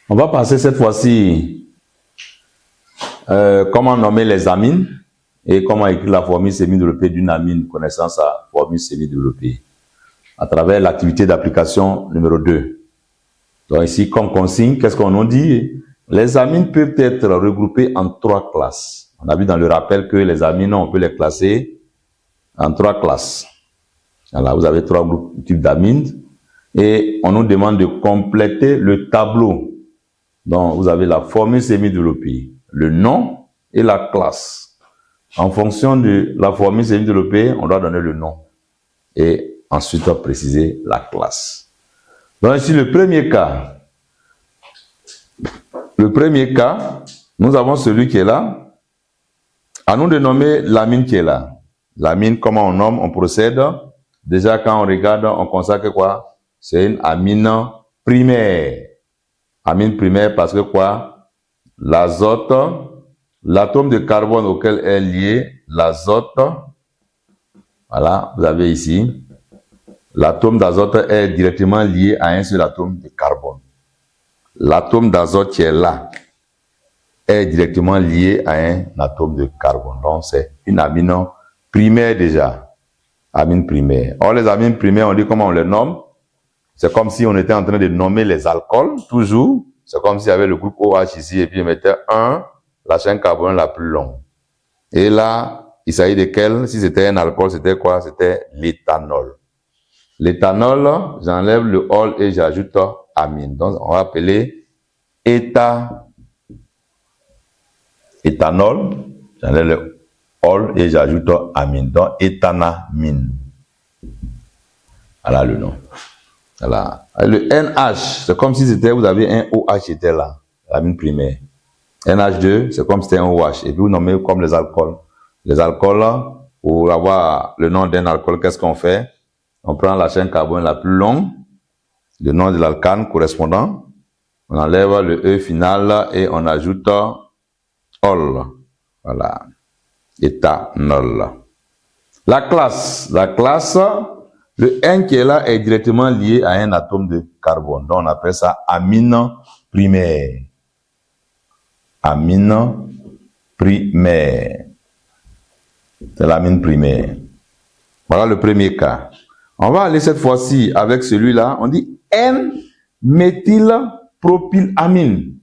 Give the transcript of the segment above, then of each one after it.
On va passer cette fois-ci comment nommer les amines et comment écrire la formule semi-développée d'une amine connaissant sa formule semi-développée à travers l'activité d'application numéro 2. Donc ici, comme consigne, qu'est-ce qu'on nous dit? Les amines peuvent être regroupées en 3 classes. On a vu dans le rappel que les amines, on peut les classer en 3 classes. Voilà, vous avez 3 types d'amines et on nous demande de compléter le tableau. Donc, vous avez la formule semi-développée, le nom et la classe. En fonction de la formule semi-développée, on doit donner le nom et ensuite préciser la classe. Donc ici, le premier cas, nous avons celui qui est là. À nous de nommer l'amine qui est là. L'amine, comment on nomme, on procède. Déjà, quand on regarde, on constate que quoi? C'est une amine primaire. Amine primaire parce que quoi? L'azote, l'atome de carbone auquel est lié l'azote, voilà, vous avez ici, l'atome d'azote est directement lié à un seul atome de carbone. L'atome d'azote qui est là est directement lié à un atome de carbone. Donc, c'est une amine primaire déjà. Amine primaire. Or, les amines primaires, on dit comment on les nomme. C'est comme si on était en train de nommer les alcools, toujours. C'est comme s'il y avait le groupe OH ici, et puis on mettait la chaîne carbone la plus longue. Et là, il s'agit de quel? Si c'était un alcool, c'était quoi? C'était l'éthanol. L'éthanol, j'enlève le ol et j'ajoute amine. Donc, on va appeler éthanol. J'enlève le ol et j'ajoute amine. Donc, éthanamine. Voilà le nom. Voilà. Le NH, c'est comme si c'était, vous avez un OH était là, l'amine primaire. NH2, c'est comme si c'était un OH. Et puis vous nommez comme les alcools. Les alcools, pour avoir le nom d'un alcool, qu'est-ce qu'on fait? On prend la chaîne carbone la plus longue, le nom de l'alcane correspondant, on enlève le E final et on ajoute ol. Voilà. Éthanol. La classe, le N qui est là est directement lié à un atome de carbone. Donc on appelle ça amine primaire. Amine primaire. C'est l'amine primaire. Voilà le premier cas. On va aller cette fois-ci avec celui-là. On dit N-méthylpropylamine.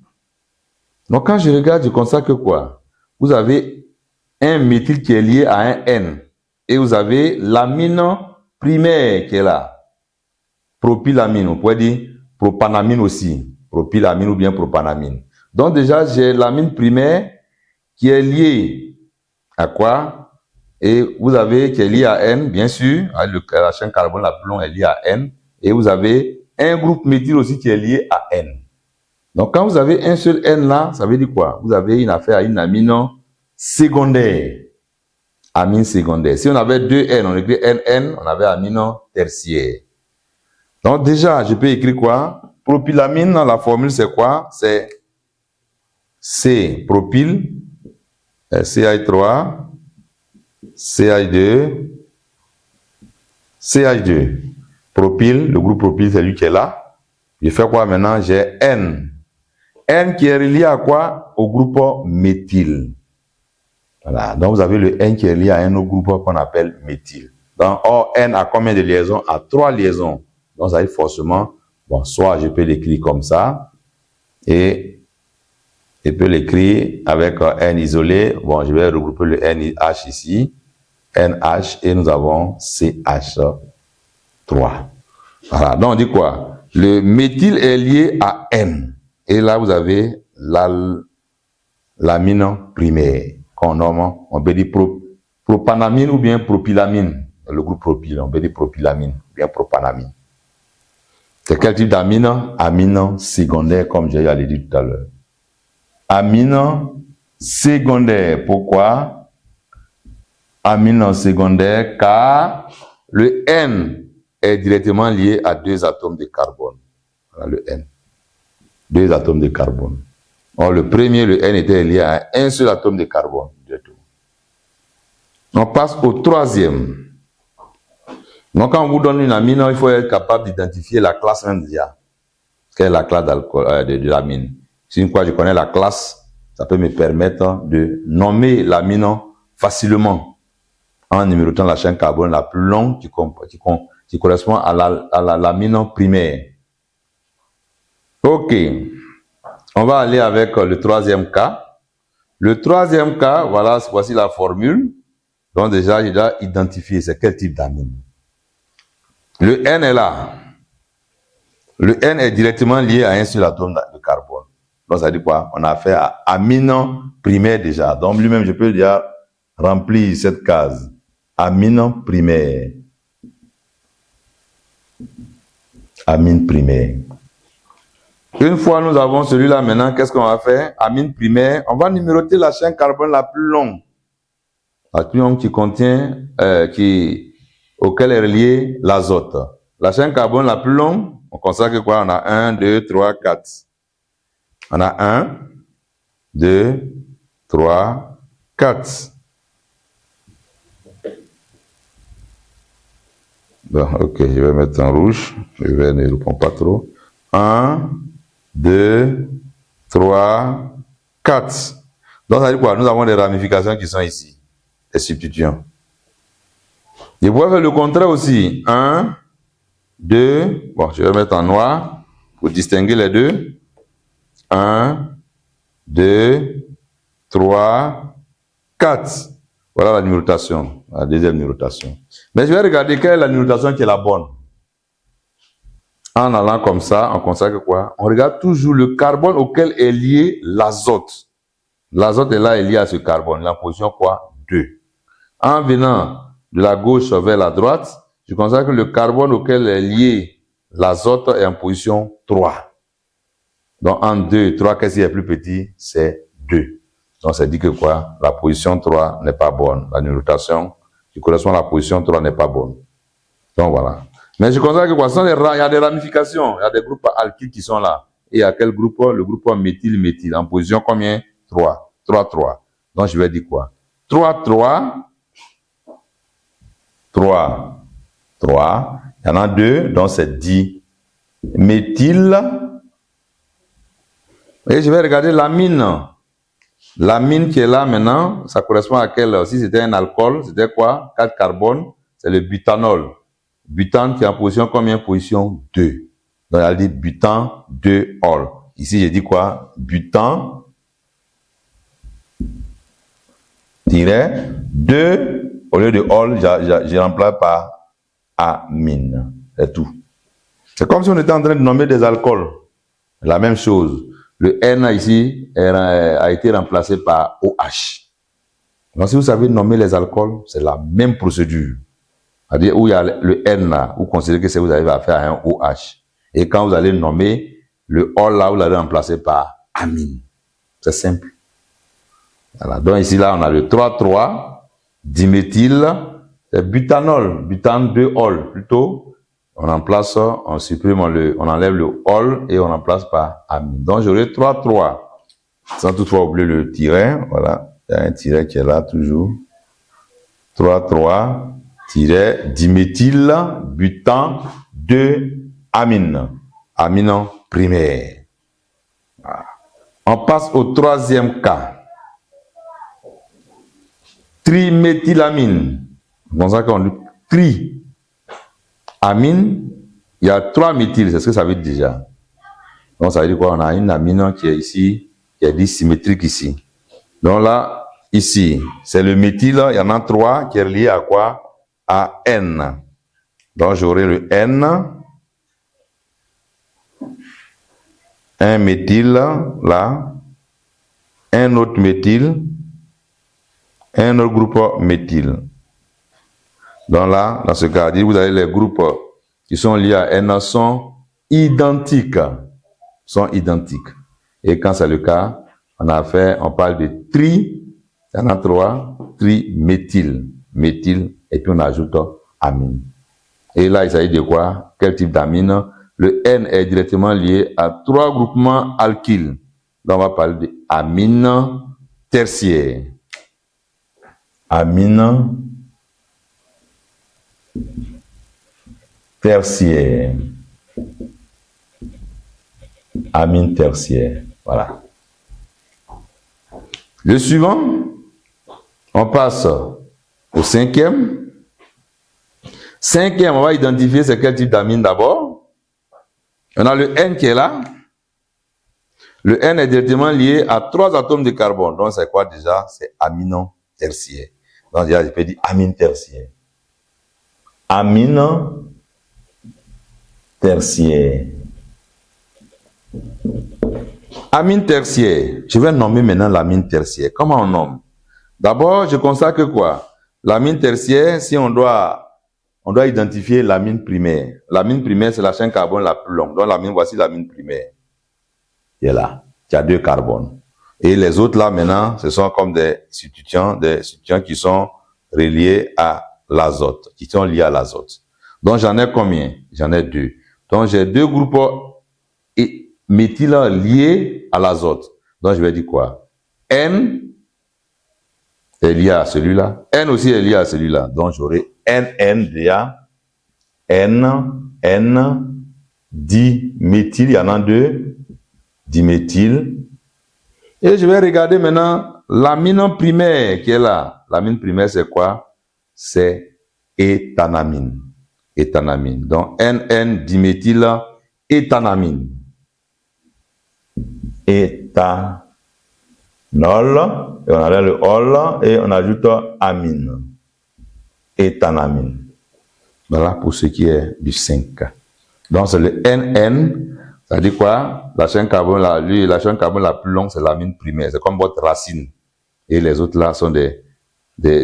Donc quand je regarde, je constate que quoi? Vous avez un méthyl qui est lié à un N. Et vous avez l'amine primaire qui est là. Propylamine. On pourrait dire propanamine aussi. Propylamine ou bien propanamine. Donc déjà, j'ai l'amine primaire qui est liée à quoi? Et vous avez qui est lié à N, bien sûr. La chaîne carbone la plus longue est liée à N. Et vous avez un groupe méthyl aussi qui est lié à N. Donc quand vous avez un seul N là, ça veut dire quoi? Vous avez une affaire à une amine secondaire. Amine secondaire. Si on avait 2 N, on écrit NN, on avait amine tertiaire. Donc déjà, je peux écrire quoi? Propylamine, la formule c'est quoi? C'est C, propyl, CH3, CH2, CH2. Propyl, le groupe propyl, c'est lui qui est là. Je fais quoi maintenant? J'ai N. N qui est relié à quoi? Au groupe méthyl. Voilà. Donc, vous avez le N qui est lié à un autre groupe qu'on appelle méthyl. Donc, or, N a combien de liaisons? A 3 liaisons. Donc, ça veut dire forcément, bon, soit je peux l'écrire comme ça, et je peux l'écrire avec N isolé. Bon, je vais regrouper le NH ici, NH, et nous avons CH3. Voilà. Donc, on dit quoi? Le méthyl est lié à N. Et là, vous avez l'amine primaire. Qu'on nomme, on peut dire propanamine ou bien propylamine. Le groupe propyl, on peut dire propylamine ou bien propanamine. C'est quel type d'amine? Amine secondaire, comme j'ai dit tout à l'heure. Amine secondaire. Pourquoi? Amine secondaire, car le N est directement lié à 2 atomes de carbone. Voilà le N. 2 atomes de carbone. Or, le premier, le N, était lié à un seul atome de carbone. On passe au troisième. Donc, quand on vous donne une amine, il faut être capable d'identifier la classe même déjà. quelle est la classe d'alcool, de l'amine. Si une fois je connais la classe, ça peut me permettre de nommer l'amine facilement en numérotant la chaîne carbone la plus longue qui correspond à l'amine primaire. Ok, on va aller avec le troisième cas. Le troisième cas, voilà, voici la formule. Donc déjà, j'ai déjà identifié c'est quel type d'amine. Le N est là. Le N est directement lié à un seul atome de carbone. Donc ça dit quoi? On a fait à amine primaire déjà. Donc lui-même, je peux dire remplir cette case. Amine primaire. Amine primaire. Une fois nous avons celui-là maintenant, qu'est-ce qu'on va faire? Amine primaire, on va numéroter la chaîne carbone la plus longue. La plus longue qui contient, auquel est relié l'azote. La chaîne carbone la plus longue, on constate que quoi? On a 1, 2, 3, 4. On a 1, 2, 3, 4. Bon, ok, je vais mettre en rouge. Je ne réponds pas trop. 1, 2, 3, 4. Donc, ça veut dire quoi? Nous avons des ramifications qui sont ici. Des substituants. Je pourrais faire le contraire aussi. 1, 2, bon, je vais mettre en noir pour distinguer les deux. 1, 2, 3, 4. Voilà la numérotation, la deuxième numérotation. Mais je vais regarder quelle est la numérotation qui est la bonne. En allant comme ça, on constate que quoi? On regarde toujours le carbone auquel est lié l'azote. L'azote est là, est lié à ce carbone. La position quoi? 2. En venant de la gauche vers la droite, je constate que le carbone auquel est lié l'azote est en position 3. Donc, en 2 et 3, qu'est-ce qui est plus petit? C'est 2. Donc, ça dit que quoi? La position 3 n'est pas bonne. La numérotation qui correspond à la position 3 n'est pas bonne. Donc, voilà. Mais je constate que quoi? Il y a des ramifications. Il y a des groupes alkyles qui sont là. Et il y a quel groupe? Le groupe méthyle. En position combien? 3. 3, 3. Donc, je vais dire quoi? 3, 3. 3. 3. Il y en a 2. Donc, c'est 10. Méthyle. Et je vais regarder l'amine. L'amine qui est là maintenant, ça correspond à quel? Si c'était un alcool, c'était quoi? 4 carbones, c'est le butanol. Butane qui est en position combien? Position 2. Donc, elle dit butan 2-ol. Ici, j'ai dit quoi? Butan 2, au lieu de ol, je remplace par amine. C'est tout. C'est comme si on était en train de nommer des alcools. La même chose. Le N ici a été remplacé par OH. Donc, si vous savez nommer les alcools, c'est la même procédure. C'est-à-dire où il y a le N là, vous considérez que vous avez affaire à un OH. Et quand vous allez nommer le OL là, vous l'allez remplacer par amine. C'est simple. Voilà. Donc ici là, on a le 3,3 diméthyle, c'est butanol, butane 2-ol plutôt. On remplace, on supprime, on enlève le ol et on remplace par amine. Donc j'aurai 3,3. Sans toutefois oublier le tiret. Voilà. Il y a un tiret qui est là toujours. 3,3 diméthyle, butane 2 amine. Amine primaire. Voilà. On passe au troisième cas. Triméthylamine. C'est ça qu'on dit triamine. Il y a 3 méthyles, c'est ce que ça veut dire déjà. Donc ça veut dire quoi? On a une amine qui est ici, qui est dit symétrique ici. Donc là, ici, c'est le méthyle, il y en a 3 qui est relié à quoi? À N. Donc j'aurai le N, un méthyle là, un autre méthyle, un autre groupe méthyle. Donc là, dans ce cas, vous avez les groupes qui sont liés à N sont identiques. Et quand c'est le cas, on parle de il y en a 3, triméthyle, méthyle, et puis on ajoute amine. Et là, il s'agit de quoi? Quel type d'amine? Le N est directement lié à 3 groupements alkyles. Donc on va parler de amine tertiaire. Amine tertiaire. amine tertiaire. Voilà. Le suivant, on passe au cinquième. Cinquième, on va identifier c'est quel type d'amine d'abord. On a le N qui est là. Le N est directement lié à 3 atomes de carbone. Donc, c'est quoi déjà? C'est amine tertiaire. Donc, déjà, je peux dire amine tertiaire. Amine tertiaire. Amine tertiaire. Je vais nommer maintenant l'amine tertiaire. Comment on nomme? D'abord, je constate que quoi? L'amine tertiaire, si on doit identifier l'amine primaire. L'amine primaire, c'est la chaîne carbone la plus longue. Donc, voici l'amine primaire. Qui est là. Qui a 2 carbones. Et les autres là, maintenant, ce sont comme des substituants qui sont reliés à l'azote, qui sont liés à l'azote. Donc, j'en ai combien? J'en ai 2. Donc, j'ai 2 groupes méthyl liés à l'azote. Donc, je vais dire quoi? N est lié à celui-là. N aussi est lié à celui-là. Donc, j'aurai NN déjà. N, diméthyl, il y en a 2. Diméthyl. Et je vais regarder maintenant l'amine primaire qui est là. L'amine primaire, c'est quoi? C'est éthanamine. Éthanamine. Donc, NN diméthyl éthanamine. Éthanol. Et on a le ol et on ajoute amine. Éthanamine. Voilà pour ce qui est du 5. Donc, c'est le NN. Ça dit quoi? La chaîne carbone la plus longue, c'est l'amine primaire. C'est comme votre racine. Et les autres là sont des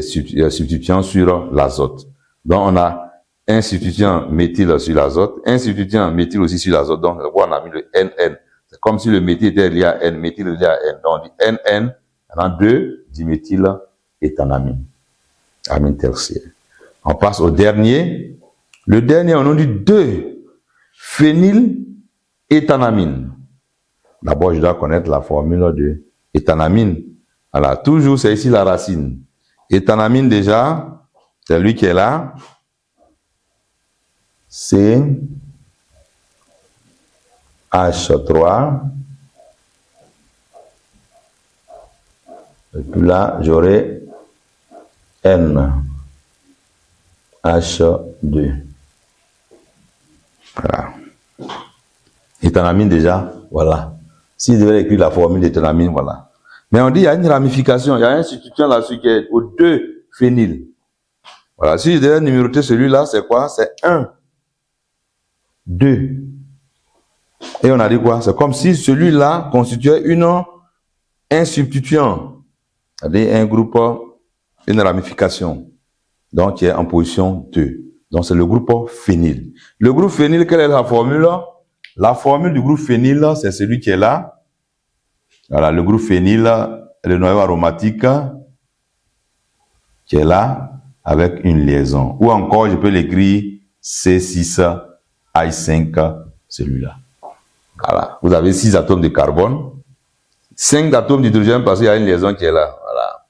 substituants sur l'azote. Donc, on a un substituant méthyle sur l'azote, un substituant méthyle aussi sur l'azote. Donc, on a mis le NN. C'est comme si le méthyle était lié à N, méthyle lié à N. Donc, on dit NN, on a 2 diméthyl éthanamine. Amine tertiaire. On passe au dernier. Le dernier, on a dit 2 phényl éthanamine. D'abord, je dois connaître la formule de éthanamine. Alors, toujours, c'est ici la racine. Éthanamine, déjà, c'est lui qui est là. C'est H3. Et puis là, j'aurai N. H2. Voilà. Éthanamine déjà, voilà. Si je devais écrire la formule d'éthanamine, voilà. Mais on dit il y a une ramification, il y a un substituant là-dessus qui est aux 2 phényl. Voilà, si je devais numéroter celui-là, c'est quoi? C'est 1, 2. Et on a dit quoi? C'est comme si celui-là constituait un substituant, c'est-à-dire un groupe, une ramification, donc qui est en position 2. Donc c'est le groupe phényl. Le groupe phényl, quelle est la formule? La formule du groupe phényl, c'est celui qui est là. Voilà, le groupe phényl, le noyau aromatique, qui est là, avec une liaison. Ou encore, je peux l'écrire C6H5, celui-là. Voilà, vous avez 6 atomes de carbone, 5 atomes d'hydrogène parce qu'il y a une liaison qui est là. Voilà.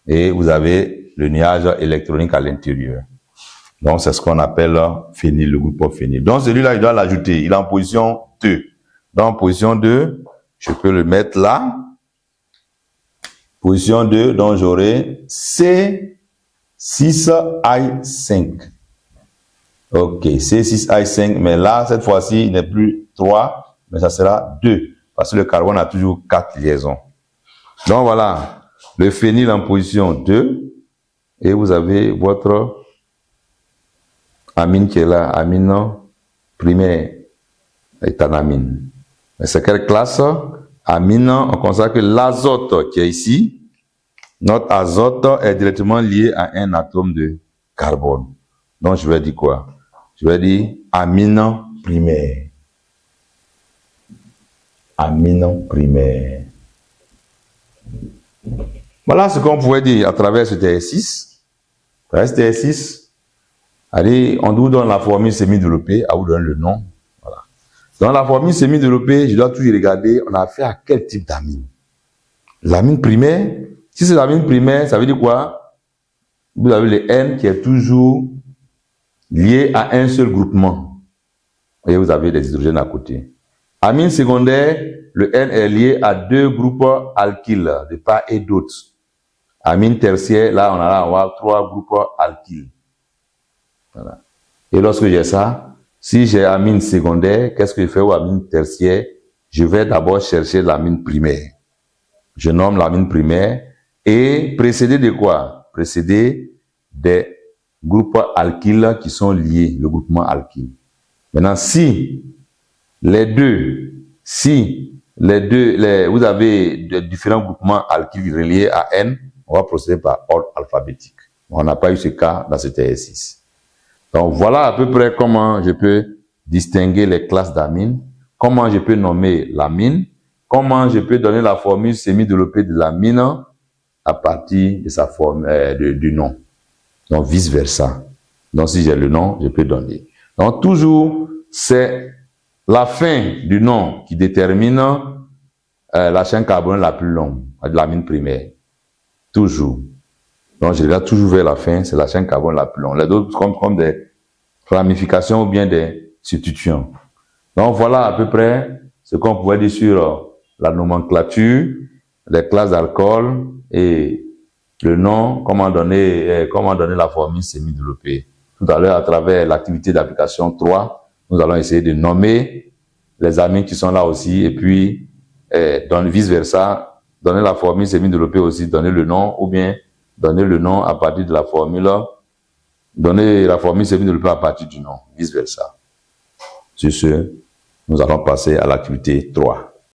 Et vous avez le nuage électronique à l'intérieur. Donc, c'est ce qu'on appelle phényl, le groupe phényl. Donc, celui-là, il doit l'ajouter. Il est en position 2. Donc, en position 2, je peux le mettre là. Position 2, donc j'aurai C6H5. Ok, C6H5, mais là, cette fois-ci, il n'est plus 3, mais ça sera 2. Parce que le carbone a toujours 4 liaisons. Donc, voilà, le phényl en position 2. Et vous avez votre amine qui est là, amine primaire, éthanamine. Mais c'est quelle classe? Amine, on constate que l'azote qui est ici, notre azote est directement lié à un atome de carbone. Donc je vais dire quoi? Je vais dire amine primaire. Amine primaire. Voilà ce qu'on pouvait dire à travers ce exercice. À travers cet exercice, allez, on vous donne la formule semi-développée, à vous donner le nom. Voilà. Dans la formule semi-développée, je dois toujours regarder, on a affaire à quel type d'amine. L'amine primaire, si c'est l'amine primaire, ça veut dire quoi? Vous avez le N qui est toujours lié à un seul groupement. Et vous avez des hydrogènes à côté. Amine secondaire, le N est lié à deux groupes alkyles de part et d'autre. Amine tertiaire, là, on a avoir trois groupes alkyles. Voilà. Et lorsque j'ai ça, si j'ai amine secondaire, qu'est-ce que je fais au amine tertiaire? Je vais d'abord chercher l'amine primaire. Je nomme l'amine primaire et précédé de quoi? Précédé des groupes alkyles qui sont liés, le groupement alkyle. Maintenant, si vous avez de différents groupements alkyles reliés à N, on va procéder par ordre alphabétique. On n'a pas eu ce cas dans cet exercice. Donc, voilà à peu près comment je peux distinguer les classes d'amines, comment je peux nommer l'amine, comment je peux donner la formule semi-développée de l'amine à partir de sa forme, du nom. Donc, vice-versa. Donc, si j'ai le nom, je peux donner. Donc, toujours, c'est la fin du nom qui détermine la chaîne carbonique la plus longue, de l'amine primaire. Toujours. Donc, je regarde toujours vers la fin, c'est la chaîne carbonique la plus longue. Les autres comme des ramifications ou bien des substitutions. Donc, voilà à peu près ce qu'on pouvait dire sur la nomenclature, les classes d'alcool et le nom, comment donner la formule semi-développée. Tout à l'heure, à travers l'activité d'application 3, nous allons essayer de nommer les amines qui sont là aussi et puis, vice-versa, donner la formule semi-développée aussi, donner le nom ou bien donner le nom à partir de la formule, donner la formule semi-développée à partir du nom, vice-versa. Sur ce, nous allons passer à l'activité 3.